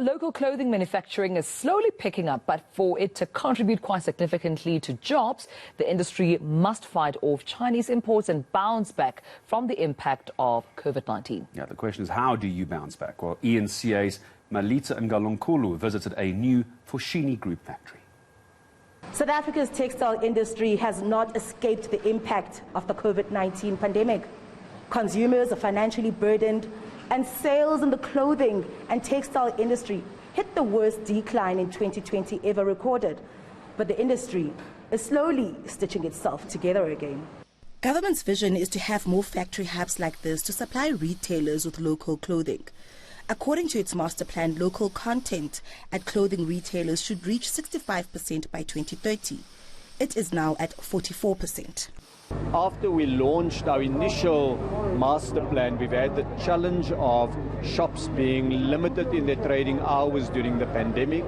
local clothing manufacturing is slowly picking up, but for it to contribute quite significantly to jobs, the industry must fight off Chinese imports and bounce back from the impact of COVID-19. Yeah, the question is, how do you bounce back? Well, eNCA's Melitta Ngalonkulu visited a new Foschini Group factory. South Africa's textile industry has not escaped the impact of the COVID-19 pandemic. Consumers are financially burdened, and sales in the clothing and textile industry hit the worst decline in 2020 ever recorded. But the industry is slowly stitching itself together again. Government's vision is to have more factory hubs like this to supply retailers with local clothing. According to its master plan, local content at clothing retailers should reach 65% by 2030. It is now at 44%. After we launched our initial master plan, we've had the challenge of shops being limited in their trading hours during the pandemic.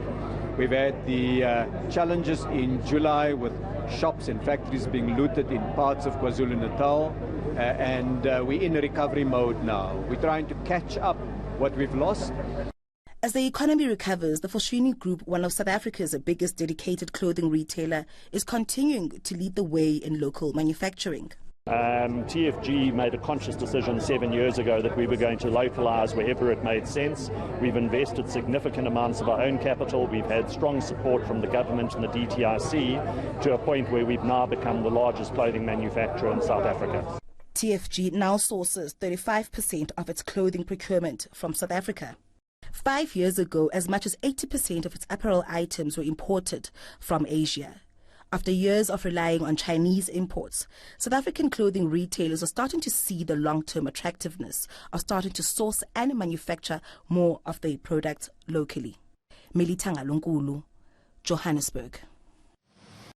We've had the challenges in July with shops and factories being looted in parts of KwaZulu-Natal, and we're in a recovery mode now. We're trying to catch up what we've lost. As the economy recovers, the Foschini Group, one of South Africa's biggest dedicated clothing retailer, is continuing to lead the way in local manufacturing. TFG made a conscious decision 7 years ago that we were going to localise wherever it made sense. We've invested significant amounts of our own capital. We've had strong support from the government and the DTIC to a point where we've now become the largest clothing manufacturer in South Africa. TFG now sources 35% of its clothing procurement from South Africa. 5 years ago, as much as 80% of its apparel items were imported from Asia. After years of relying on Chinese imports, South African clothing retailers are starting to see the long-term attractiveness of starting to source and manufacture more of their products locally. Melitta Ngalonkulu, Johannesburg.